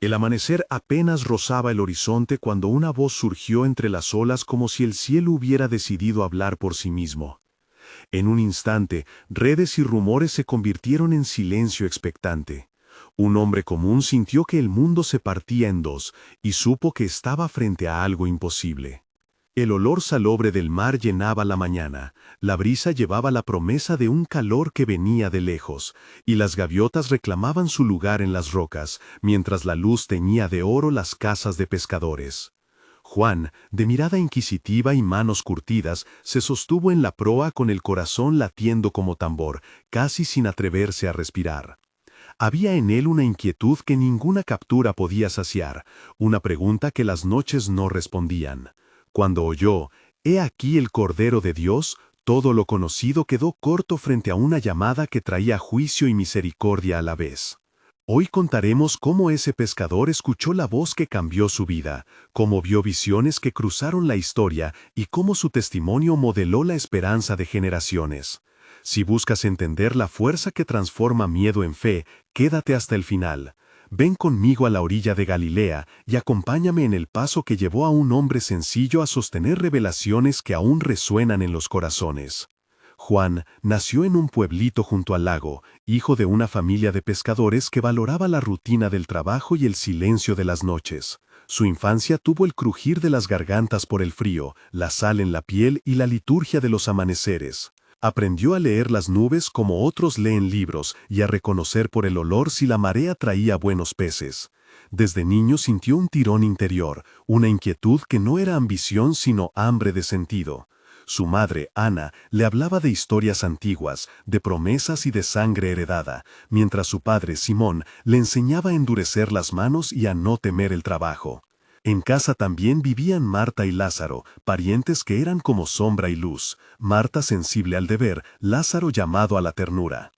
El amanecer apenas rozaba el horizonte cuando una voz surgió entre las olas como si el cielo hubiera decidido hablar por sí mismo. En un instante, redes y rumores se convirtieron en silencio expectante. Un hombre común sintió que el mundo se partía en dos y supo que estaba frente a algo imposible. El olor salobre del mar llenaba la mañana, la brisa llevaba la promesa de un calor que venía de lejos, y las gaviotas reclamaban su lugar en las rocas, mientras la luz teñía de oro las casas de pescadores. Juan, de mirada inquisitiva y manos curtidas, se sostuvo en la proa con el corazón latiendo como tambor, casi sin atreverse a respirar. Había en él una inquietud que ninguna captura podía saciar, una pregunta que las noches no respondían. Cuando oyó, «He aquí el Cordero de Dios», todo lo conocido quedó corto frente a una llamada que traía juicio y misericordia a la vez. Hoy contaremos cómo ese pescador escuchó la voz que cambió su vida, cómo vio visiones que cruzaron la historia y cómo su testimonio modeló la esperanza de generaciones. Si buscas entender la fuerza que transforma miedo en fe, quédate hasta el final. Ven conmigo a la orilla de Galilea y acompáñame en el paso que llevó a un hombre sencillo a sostener revelaciones que aún resuenan en los corazones. Juan nació en un pueblito junto al lago, hijo de una familia de pescadores que valoraba la rutina del trabajo y el silencio de las noches. Su infancia tuvo el crujir de las gargantas por el frío, la sal en la piel y la liturgia de los amaneceres. Aprendió a leer las nubes como otros leen libros y a reconocer por el olor si la marea traía buenos peces. Desde niño sintió un tirón interior, una inquietud que no era ambición sino hambre de sentido. Su madre, Ana, le hablaba de historias antiguas, de promesas y de sangre heredada, mientras su padre, Simón, le enseñaba a endurecer las manos y a no temer el trabajo. En casa también vivían Marta y Lázaro, parientes que eran como sombra y luz, Marta sensible al deber, Lázaro llamado a la ternura.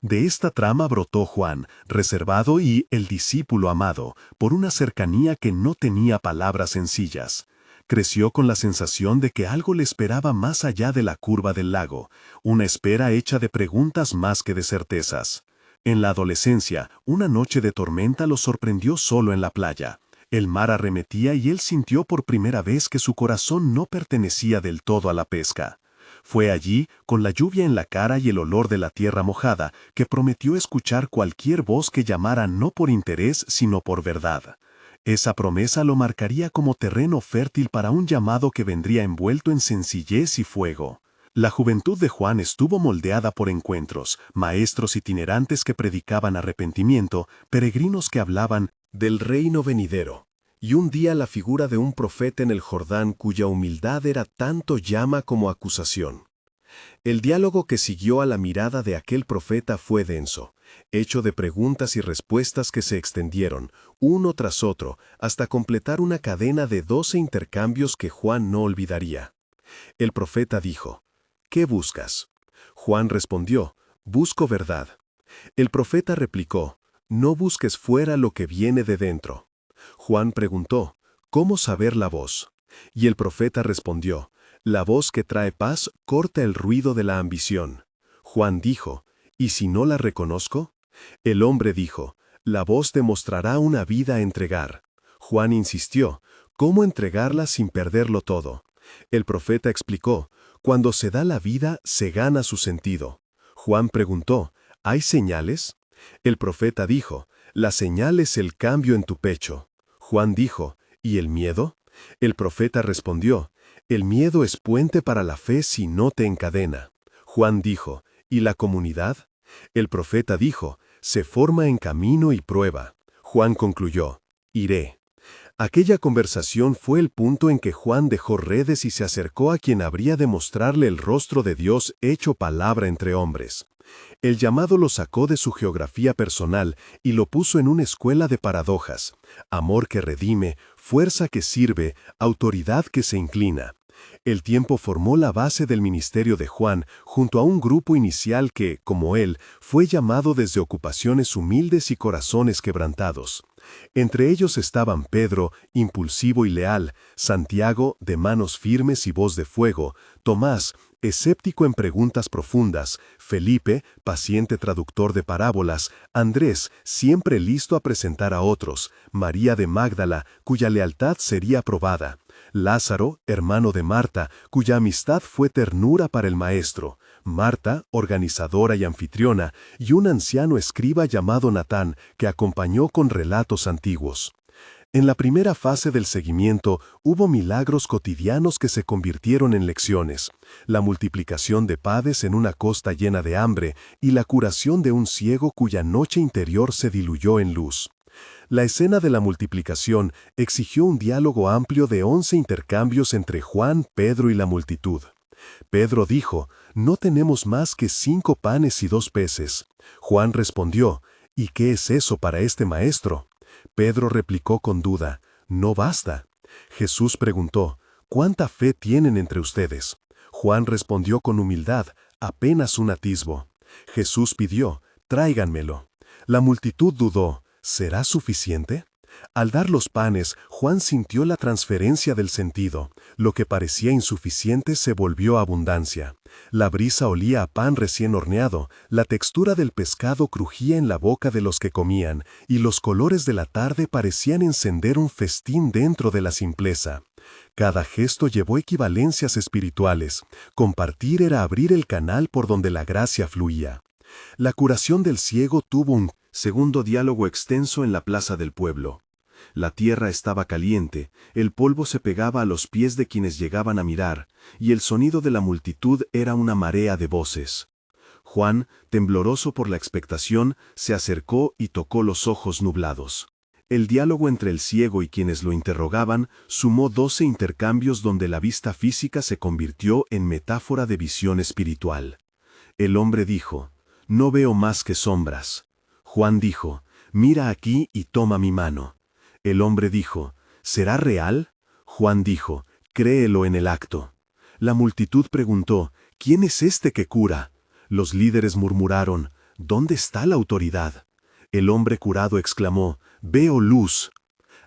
De esta trama brotó Juan, reservado y el discípulo amado, por una cercanía que no tenía palabras sencillas. Creció con la sensación de que algo le esperaba más allá de la curva del lago, una espera hecha de preguntas más que de certezas. En la adolescencia, una noche de tormenta lo sorprendió solo en la playa. El mar arremetía y él sintió por primera vez que su corazón no pertenecía del todo a la pesca. Fue allí, con la lluvia en la cara y el olor de la tierra mojada, que prometió escuchar cualquier voz que llamara no por interés sino por verdad. Esa promesa lo marcaría como terreno fértil para un llamado que vendría envuelto en sencillez y fuego. La juventud de Juan estuvo moldeada por encuentros, maestros itinerantes que predicaban arrepentimiento, peregrinos que hablaban del reino venidero, y un día la figura de un profeta en el Jordán cuya humildad era tanto llama como acusación. El diálogo que siguió a la mirada de aquel profeta fue denso, hecho de preguntas y respuestas que se extendieron, uno tras otro, hasta completar una cadena de 12 intercambios que Juan no olvidaría. El profeta dijo, «¿Qué buscas?». Juan respondió, «Busco verdad». El profeta replicó, «No busques fuera lo que viene de dentro». Juan preguntó, «¿Cómo saber la voz?». Y el profeta respondió, «La voz que trae paz corta el ruido de la ambición». Juan dijo, «¿Y si no la reconozco?». El hombre dijo, «La voz te mostrará una vida a entregar». Juan insistió, «¿Cómo entregarla sin perderlo todo?». El profeta explicó, «Cuando se da la vida, se gana su sentido». Juan preguntó, «¿Hay señales?». El profeta dijo, «La señal es el cambio en tu pecho». Juan dijo, «¿Y el miedo?». El profeta respondió, «El miedo es puente para la fe si no te encadena». Juan dijo, «¿Y la comunidad?». El profeta dijo, «Se forma en camino y prueba». Juan concluyó, «Iré». Aquella conversación fue el punto en que Juan dejó redes y se acercó a quien habría de mostrarle el rostro de Dios hecho palabra entre hombres. El llamado lo sacó de su geografía personal y lo puso en una escuela de paradojas: amor que redime, fuerza que sirve, autoridad que se inclina. El tiempo formó la base del ministerio de Juan junto a un grupo inicial que, como él, fue llamado desde ocupaciones humildes y corazones quebrantados. Entre ellos estaban Pedro, impulsivo y leal; Santiago, de manos firmes y voz de fuego; Tomás, escéptico en preguntas profundas, Felipe, paciente traductor de parábolas, Andrés, siempre listo a presentar a otros, María de Magdala, cuya lealtad sería probada, Lázaro, hermano de Marta, cuya amistad fue ternura para el Maestro, Marta, organizadora y anfitriona, y un anciano escriba llamado Natán, que acompañó con relatos antiguos. En la primera fase del seguimiento hubo milagros cotidianos que se convirtieron en lecciones, la multiplicación de panes en una costa llena de hambre y la curación de un ciego cuya noche interior se diluyó en luz. La escena de la multiplicación exigió un diálogo amplio de 11 intercambios entre Juan, Pedro y la multitud. Pedro dijo, «No tenemos más que 5 panes y 2 peces». Juan respondió, «¿Y qué es eso para este maestro?». Pedro replicó con duda, «No basta». Jesús preguntó, «¿Cuánta fe tienen entre ustedes?». Juan respondió con humildad, «Apenas un atisbo». Jesús pidió, «Tráiganmelo». La multitud dudó, ¿será suficiente? Al dar los panes, Juan sintió la transferencia del sentido. Lo que parecía insuficiente se volvió abundancia. La brisa olía a pan recién horneado, la textura del pescado crujía en la boca de los que comían, y los colores de la tarde parecían encender un festín dentro de la simpleza. Cada gesto llevó equivalencias espirituales. Compartir era abrir el canal por donde la gracia fluía. La curación del ciego tuvo un segundo diálogo extenso en la plaza del pueblo. La tierra estaba caliente, el polvo se pegaba a los pies de quienes llegaban a mirar, y el sonido de la multitud era una marea de voces. Juan, tembloroso por la expectación, se acercó y tocó los ojos nublados. El diálogo entre el ciego y quienes lo interrogaban sumó 12 intercambios donde la vista física se convirtió en metáfora de visión espiritual. El hombre dijo, «No veo más que sombras». Juan dijo, «Mira aquí y toma mi mano». El hombre dijo, «¿Será real?». Juan dijo, «Créelo en el acto». La multitud preguntó, «¿Quién es este que cura?». Los líderes murmuraron, «¿Dónde está la autoridad?». El hombre curado exclamó, «Veo luz».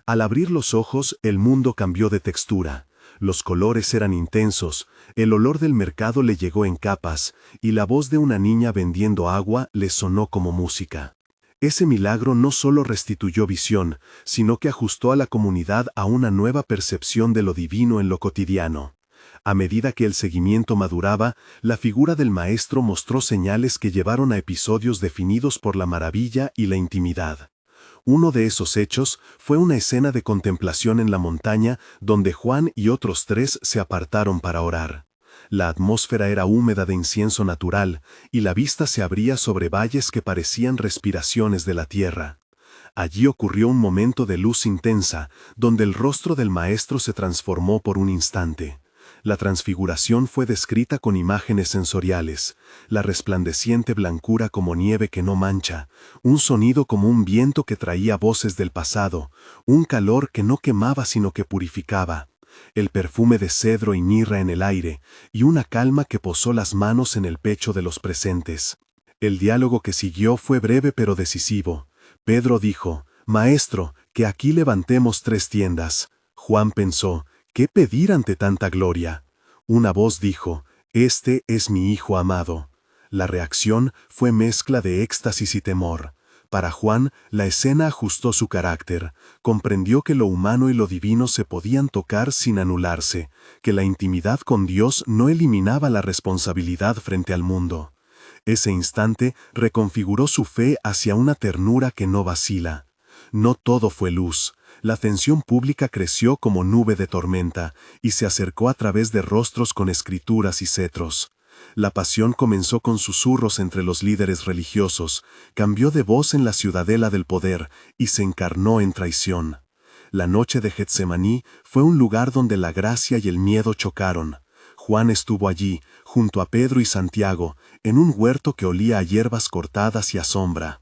Al abrir los ojos, el mundo cambió de textura. Los colores eran intensos, el olor del mercado le llegó en capas, y la voz de una niña vendiendo agua le sonó como música. Ese milagro no solo restituyó visión, sino que ajustó a la comunidad a una nueva percepción de lo divino en lo cotidiano. A medida que el seguimiento maduraba, la figura del maestro mostró señales que llevaron a episodios definidos por la maravilla y la intimidad. Uno de esos hechos fue una escena de contemplación en la montaña donde Juan y otros 3 se apartaron para orar. La atmósfera era húmeda de incienso natural, y la vista se abría sobre valles que parecían respiraciones de la tierra. Allí ocurrió un momento de luz intensa, donde el rostro del maestro se transformó por un instante. La transfiguración fue descrita con imágenes sensoriales, la resplandeciente blancura como nieve que no mancha, un sonido como un viento que traía voces del pasado, un calor que no quemaba sino que purificaba, el perfume de cedro y mirra en el aire, y una calma que posó las manos en el pecho de los presentes. El diálogo que siguió fue breve pero decisivo. Pedro dijo, «Maestro, que aquí levantemos 3 tiendas». Juan pensó, ¿qué pedir ante tanta gloria? Una voz dijo, «Este es mi Hijo amado». La reacción fue mezcla de éxtasis y temor. Para Juan, la escena ajustó su carácter, comprendió que lo humano y lo divino se podían tocar sin anularse, que la intimidad con Dios no eliminaba la responsabilidad frente al mundo. Ese instante reconfiguró su fe hacia una ternura que no vacila. No todo fue luz. La atención pública creció como nube de tormenta y se acercó a través de rostros con escrituras y cetros. La pasión comenzó con susurros entre los líderes religiosos, cambió de voz en la ciudadela del poder y se encarnó en traición. La noche de Getsemaní fue un lugar donde la gracia y el miedo chocaron. Juan estuvo allí, junto a Pedro y Santiago, en un huerto que olía a hierbas cortadas y a sombra.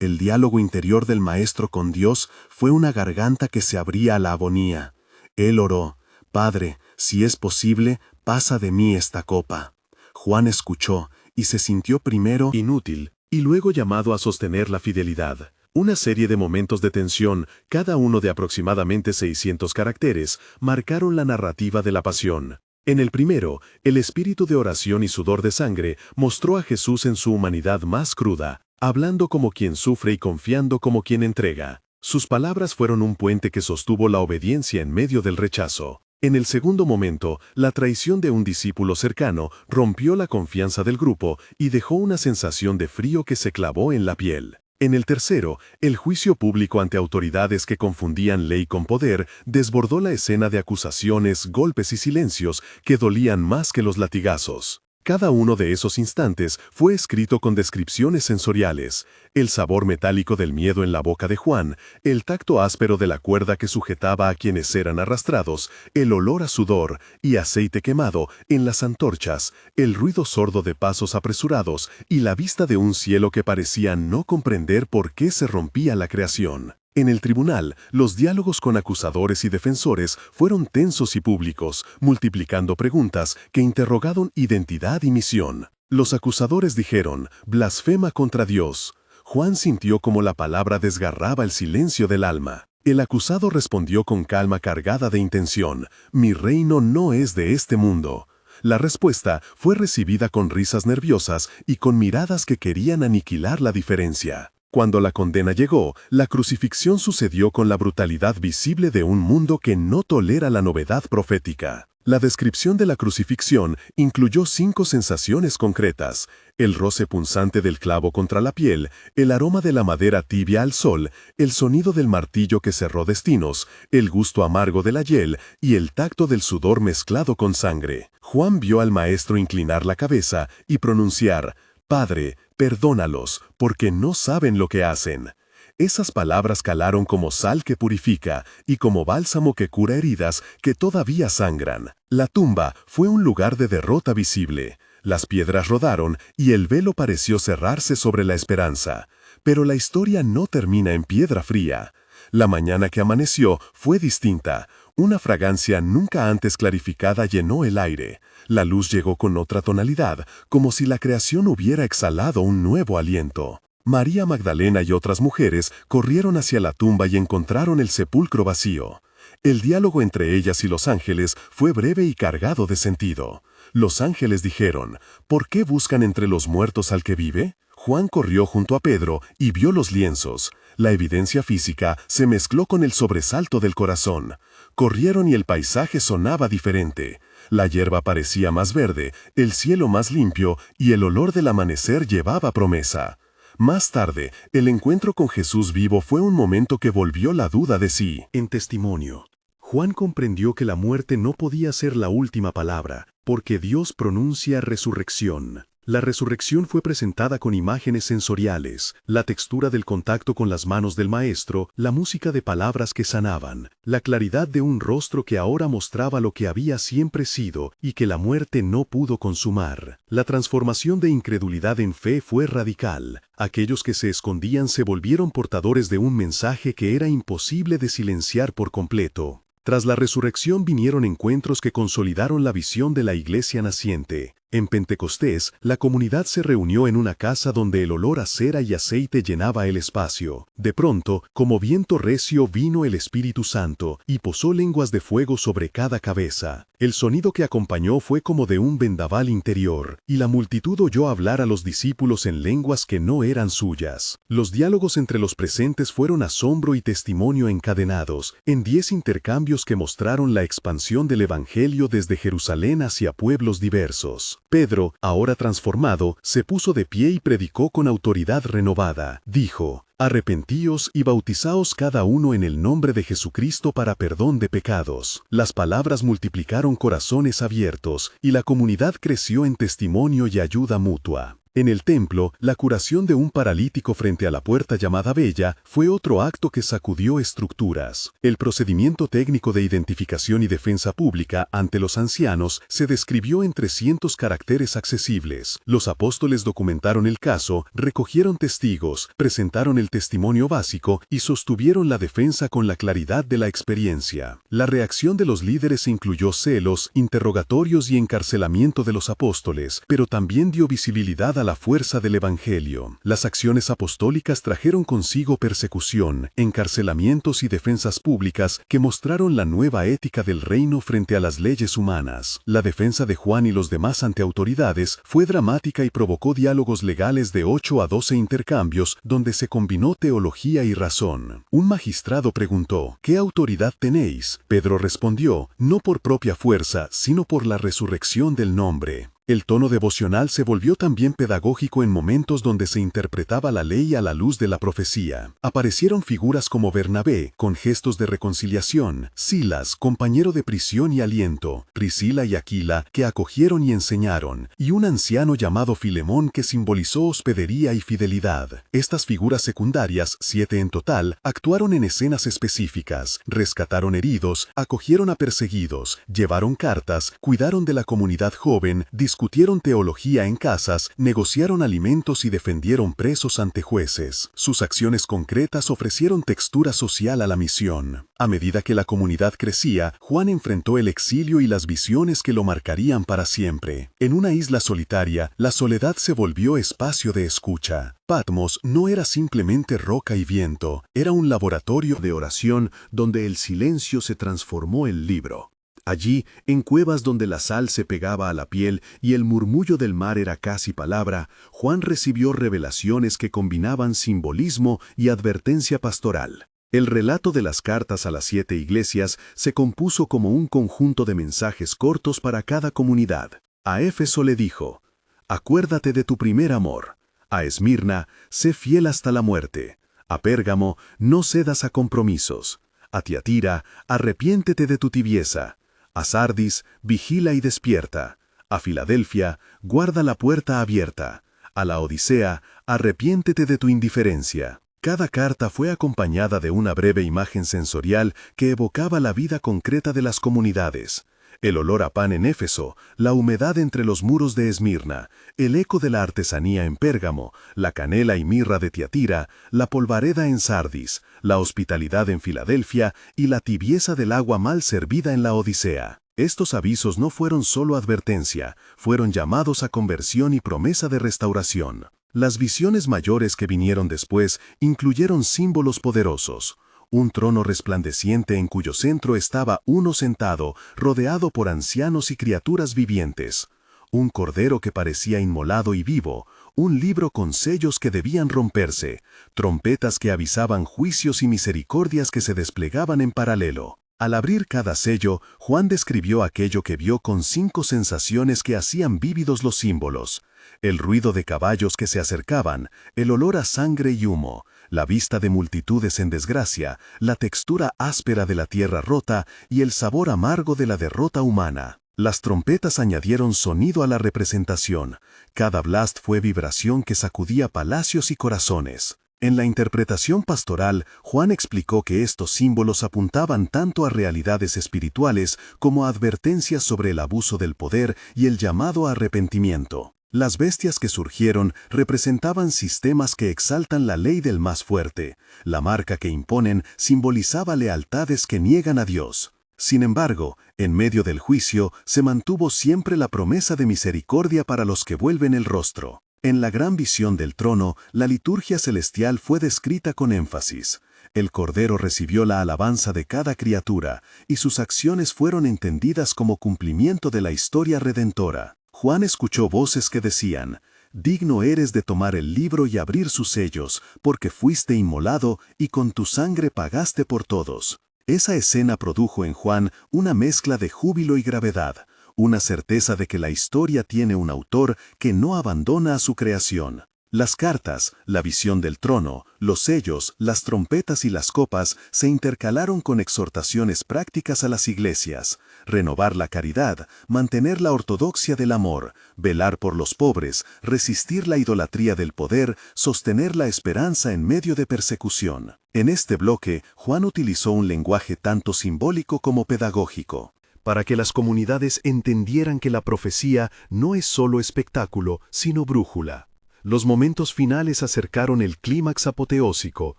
El diálogo interior del Maestro con Dios fue una garganta que se abría a la agonía. Él oró, «Padre, si es posible, pasa de mí esta copa». Juan escuchó y se sintió primero inútil y luego llamado a sostener la fidelidad. Una serie de momentos de tensión, cada uno de aproximadamente 600 caracteres, marcaron la narrativa de la pasión. En el primero, el espíritu de oración y sudor de sangre mostró a Jesús en su humanidad más cruda, hablando como quien sufre y confiando como quien entrega. Sus palabras fueron un puente que sostuvo la obediencia en medio del rechazo. En el segundo momento, la traición de un discípulo cercano rompió la confianza del grupo y dejó una sensación de frío que se clavó en la piel. En el tercero, el juicio público ante autoridades que confundían ley con poder desbordó la escena de acusaciones, golpes y silencios que dolían más que los latigazos. Cada uno de esos instantes fue escrito con descripciones sensoriales: el sabor metálico del miedo en la boca de Juan, el tacto áspero de la cuerda que sujetaba a quienes eran arrastrados, el olor a sudor y aceite quemado en las antorchas, el ruido sordo de pasos apresurados y la vista de un cielo que parecía no comprender por qué se rompía la creación. En el tribunal, los diálogos con acusadores y defensores fueron tensos y públicos, multiplicando preguntas que interrogaron identidad y misión. Los acusadores dijeron: «Blasfema contra Dios». Juan sintió como la palabra desgarraba el silencio del alma. El acusado respondió con calma cargada de intención: «Mi reino no es de este mundo». La respuesta fue recibida con risas nerviosas y con miradas que querían aniquilar la diferencia. Cuando la condena llegó, la crucifixión sucedió con la brutalidad visible de un mundo que no tolera la novedad profética. La descripción de la crucifixión incluyó 5 sensaciones concretas: el roce punzante del clavo contra la piel, el aroma de la madera tibia al sol, el sonido del martillo que cerró destinos, el gusto amargo de la hiel y el tacto del sudor mezclado con sangre. Juan vio al maestro inclinar la cabeza y pronunciar: «Padre, perdónalos, porque no saben lo que hacen». Esas palabras calaron como sal que purifica y como bálsamo que cura heridas que todavía sangran. La tumba fue un lugar de derrota visible. Las piedras rodaron y el velo pareció cerrarse sobre la esperanza. Pero la historia no termina en piedra fría. La mañana que amaneció fue distinta. Una fragancia nunca antes clarificada llenó el aire. La luz llegó con otra tonalidad, como si la creación hubiera exhalado un nuevo aliento. María Magdalena y otras mujeres corrieron hacia la tumba y encontraron el sepulcro vacío. El diálogo entre ellas y los ángeles fue breve y cargado de sentido. Los ángeles dijeron: «¿Por qué buscan entre los muertos al que vive?». Juan corrió junto a Pedro y vio los lienzos. La evidencia física se mezcló con el sobresalto del corazón. Corrieron y el paisaje sonaba diferente. La hierba parecía más verde, el cielo más limpio y el olor del amanecer llevaba promesa. Más tarde, el encuentro con Jesús vivo fue un momento que volvió la duda de sí. En testimonio, Juan comprendió que la muerte no podía ser la última palabra, porque Dios pronuncia resurrección. La resurrección fue presentada con imágenes sensoriales, la textura del contacto con las manos del maestro, la música de palabras que sanaban, la claridad de un rostro que ahora mostraba lo que había siempre sido y que la muerte no pudo consumar. La transformación de incredulidad en fe fue radical. Aquellos que se escondían se volvieron portadores de un mensaje que era imposible de silenciar por completo. Tras la resurrección vinieron encuentros que consolidaron la visión de la iglesia naciente. En Pentecostés, la comunidad se reunió en una casa donde el olor a cera y aceite llenaba el espacio. De pronto, como viento recio vino el Espíritu Santo y posó lenguas de fuego sobre cada cabeza. El sonido que acompañó fue como de un vendaval interior, y la multitud oyó hablar a los discípulos en lenguas que no eran suyas. Los diálogos entre los presentes fueron asombro y testimonio encadenados, en 10 intercambios que mostraron la expansión del Evangelio desde Jerusalén hacia pueblos diversos. Pedro, ahora transformado, se puso de pie y predicó con autoridad renovada. Dijo: «Arrepentíos y bautizaos cada uno en el nombre de Jesucristo para perdón de pecados». Las palabras multiplicaron corazones abiertos, y la comunidad creció en testimonio y ayuda mutua. En el templo, la curación de un paralítico frente a la puerta llamada Bella fue otro acto que sacudió estructuras. El procedimiento técnico de identificación y defensa pública ante los ancianos se describió en 300 caracteres accesibles. Los apóstoles documentaron el caso, recogieron testigos, presentaron el testimonio básico y sostuvieron la defensa con la claridad de la experiencia. La reacción de los líderes incluyó celos, interrogatorios y encarcelamiento de los apóstoles, pero también dio visibilidad a la fuerza del Evangelio. Las acciones apostólicas trajeron consigo persecución, encarcelamientos y defensas públicas que mostraron la nueva ética del reino frente a las leyes humanas. La defensa de Juan y los demás ante autoridades fue dramática y provocó diálogos legales de 8 a 12 intercambios donde se combinó teología y razón. Un magistrado preguntó, ¿qué autoridad tenéis? Pedro respondió, no por propia fuerza, sino por la resurrección del nombre. El tono devocional se volvió también pedagógico en momentos donde se interpretaba la ley a la luz de la profecía. Aparecieron figuras como Bernabé, con gestos de reconciliación, Silas, compañero de prisión y aliento, Priscila y Aquila, que acogieron y enseñaron, y un anciano llamado Filemón que simbolizó hospedería y fidelidad. Estas figuras secundarias, 7 en total, actuaron en escenas específicas, rescataron heridos, acogieron a perseguidos, llevaron cartas, cuidaron de la comunidad joven, discutieron teología en casas, negociaron alimentos y defendieron presos ante jueces. Sus acciones concretas ofrecieron textura social a la misión. A medida que la comunidad crecía, Juan enfrentó el exilio y las visiones que lo marcarían para siempre. En una isla solitaria, la soledad se volvió espacio de escucha. Patmos no era simplemente roca y viento, era un laboratorio de oración donde el silencio se transformó en libro. Allí, en cuevas donde la sal se pegaba a la piel y el murmullo del mar era casi palabra, Juan recibió revelaciones que combinaban simbolismo y advertencia pastoral. El relato de las cartas a las 7 iglesias se compuso como un conjunto de mensajes cortos para cada comunidad. A Éfeso le dijo, «Acuérdate de tu primer amor». A Esmirna, «Sé fiel hasta la muerte». A Pérgamo, «No cedas a compromisos». A Tiatira, «Arrepiéntete de tu tibieza». A Sardis, vigila y despierta. A Filadelfia, guarda la puerta abierta. A la Odisea, arrepiéntete de tu indiferencia. Cada carta fue acompañada de una breve imagen sensorial que evocaba la vida concreta de las comunidades. El olor a pan en Éfeso, la humedad entre los muros de Esmirna, el eco de la artesanía en Pérgamo, la canela y mirra de Tiatira, la polvareda en Sardis, la hospitalidad en Filadelfia y la tibieza del agua mal servida en la Odisea. Estos avisos no fueron solo advertencia, fueron llamados a conversión y promesa de restauración. Las visiones mayores que vinieron después incluyeron símbolos poderosos. Un trono resplandeciente en cuyo centro estaba uno sentado, rodeado por ancianos y criaturas vivientes. Un cordero que parecía inmolado y vivo, un libro con sellos que debían romperse, trompetas que avisaban juicios y misericordias que se desplegaban en paralelo. Al abrir cada sello, Juan describió aquello que vio con 5 sensaciones que hacían vívidos los símbolos. El ruido de caballos que se acercaban, el olor a sangre y humo, la vista de multitudes en desgracia, la textura áspera de la tierra rota y el sabor amargo de la derrota humana. Las trompetas añadieron sonido a la representación. Cada blast fue vibración que sacudía palacios y corazones. En la interpretación pastoral, Juan explicó que estos símbolos apuntaban tanto a realidades espirituales como a advertencias sobre el abuso del poder y el llamado a arrepentimiento. Las bestias que surgieron representaban sistemas que exaltan la ley del más fuerte. La marca que imponen simbolizaba lealtades que niegan a Dios. Sin embargo, en medio del juicio se mantuvo siempre la promesa de misericordia para los que vuelven el rostro. En la gran visión del trono, la liturgia celestial fue descrita con énfasis. El Cordero recibió la alabanza de cada criatura, y sus acciones fueron entendidas como cumplimiento de la historia redentora. Juan escuchó voces que decían, «Digno eres de tomar el libro y abrir sus sellos, porque fuiste inmolado y con tu sangre pagaste por todos». Esa escena produjo en Juan una mezcla de júbilo y gravedad, una certeza de que la historia tiene un autor que no abandona a su creación. Las cartas, la visión del trono, los sellos, las trompetas y las copas se intercalaron con exhortaciones prácticas a las iglesias: renovar la caridad, mantener la ortodoxia del amor, velar por los pobres, resistir la idolatría del poder, sostener la esperanza en medio de persecución. En este bloque, Juan utilizó un lenguaje tanto simbólico como pedagógico, para que las comunidades entendieran que la profecía no es solo espectáculo, sino brújula. Los momentos finales acercaron el clímax apoteósico.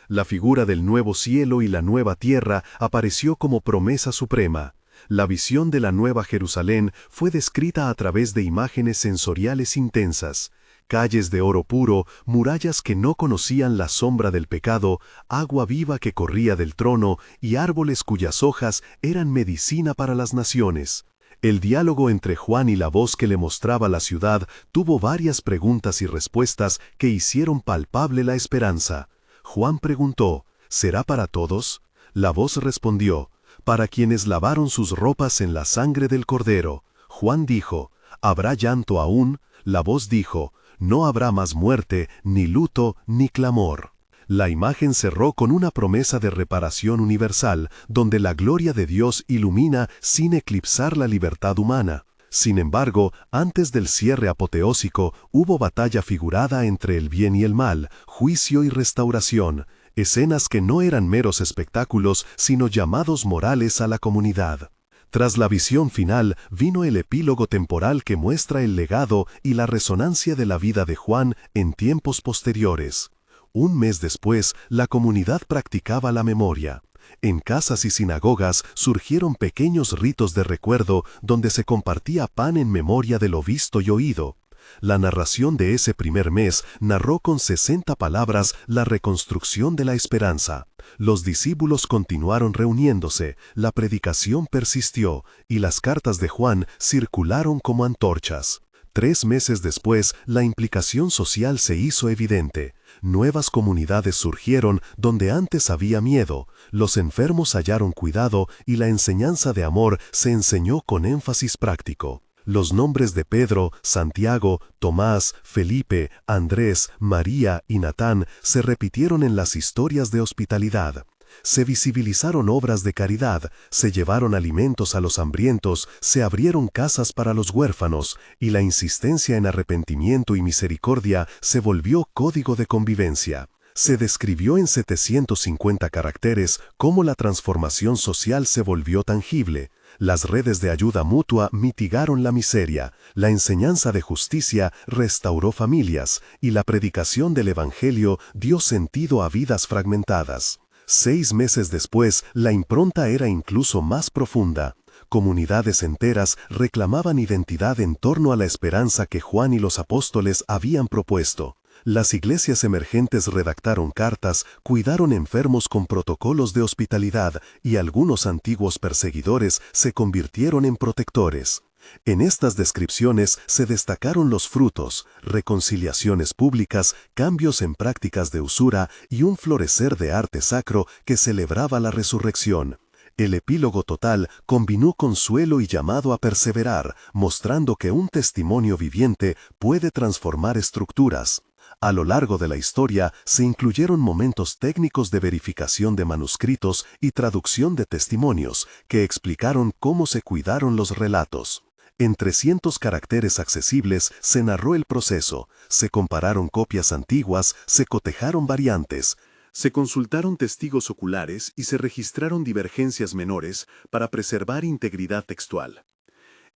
La figura del nuevo cielo y la nueva tierra apareció como promesa suprema. La visión de la nueva Jerusalén fue descrita a través de imágenes sensoriales intensas. calles de oro puro, murallas que no conocían la sombra del pecado, agua viva que corría del trono y árboles cuyas hojas eran medicina para las naciones. El diálogo entre Juan y la voz que le mostraba la ciudad tuvo varias preguntas y respuestas que hicieron palpable la esperanza. Juan preguntó, ¿será para todos? La voz respondió, para quienes lavaron sus ropas en la sangre del Cordero. Juan dijo, ¿habrá llanto aún? La voz dijo, no habrá más muerte, ni luto, ni clamor. La imagen cerró con una promesa de reparación universal, donde la gloria de Dios ilumina sin eclipsar la libertad humana. Sin embargo, antes del cierre apoteósico, hubo batalla figurada entre el bien y el mal, juicio y restauración, escenas que no eran meros espectáculos, sino llamados morales a la comunidad. Tras la visión final, vino el epílogo temporal que muestra el legado y la resonancia de la vida de Juan en tiempos posteriores. Un mes después, la comunidad practicaba la memoria. En casas y sinagogas surgieron pequeños ritos de recuerdo donde se compartía pan en memoria de lo visto y oído. La narración de ese primer mes narró con 60 palabras la reconstrucción de la esperanza. Los discípulos continuaron reuniéndose, la predicación persistió y las cartas de Juan circularon como antorchas. 3 meses después, la implicación social se hizo evidente. Nuevas comunidades surgieron donde antes había miedo, los enfermos hallaron cuidado y la enseñanza de amor se enseñó con énfasis práctico. Los nombres de Pedro, Santiago, Tomás, Felipe, Andrés, María y Natán se repitieron en las historias de hospitalidad. Se visibilizaron obras de caridad, se llevaron alimentos a los hambrientos, se abrieron casas para los huérfanos, y la insistencia en arrepentimiento y misericordia se volvió código de convivencia. Se describió en 750 caracteres cómo la transformación social se volvió tangible. Las redes de ayuda mutua mitigaron la miseria, la enseñanza de justicia restauró familias, y la predicación del Evangelio dio sentido a vidas fragmentadas. 6 meses después, la impronta era incluso más profunda. Comunidades enteras reclamaban identidad en torno a la esperanza que Juan y los apóstoles habían propuesto. Las iglesias emergentes redactaron cartas, cuidaron enfermos con protocolos de hospitalidad y algunos antiguos perseguidores se convirtieron en protectores. En estas descripciones se destacaron los frutos, reconciliaciones públicas, cambios en prácticas de usura y un florecer de arte sacro que celebraba la resurrección. El epílogo total combinó consuelo y llamado a perseverar, mostrando que un testimonio viviente puede transformar estructuras. A lo largo de la historia se incluyeron momentos técnicos de verificación de manuscritos y traducción de testimonios que explicaron cómo se cuidaron los relatos. En 300 caracteres accesibles se narró el proceso, se compararon copias antiguas, se cotejaron variantes, se consultaron testigos oculares y se registraron divergencias menores para preservar integridad textual.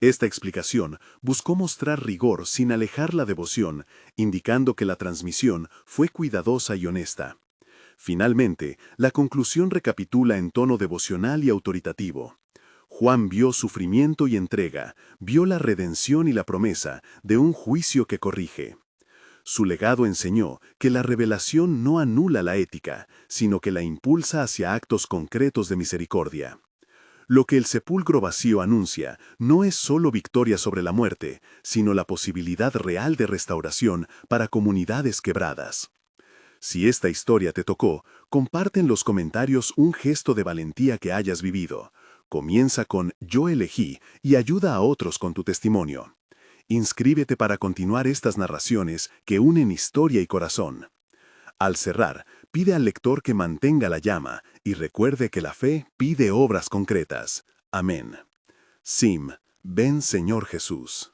Esta explicación buscó mostrar rigor sin alejar la devoción, indicando que la transmisión fue cuidadosa y honesta. Finalmente, la conclusión recapitula en tono devocional y autoritativo. Juan vio sufrimiento y entrega, vio la redención y la promesa de un juicio que corrige. Su legado enseñó que la revelación no anula la ética, sino que la impulsa hacia actos concretos de misericordia. Lo que el sepulcro vacío anuncia no es solo victoria sobre la muerte, sino la posibilidad real de restauración para comunidades quebradas. Si esta historia te tocó, comparte en los comentarios un gesto de valentía que hayas vivido. Comienza con "Yo elegí" y ayuda a otros con tu testimonio. Inscríbete para continuar estas narraciones que unen historia y corazón. Al cerrar, pide al lector que mantenga la llama y recuerde que la fe pide obras concretas. Amén. Sim, ven Señor Jesús.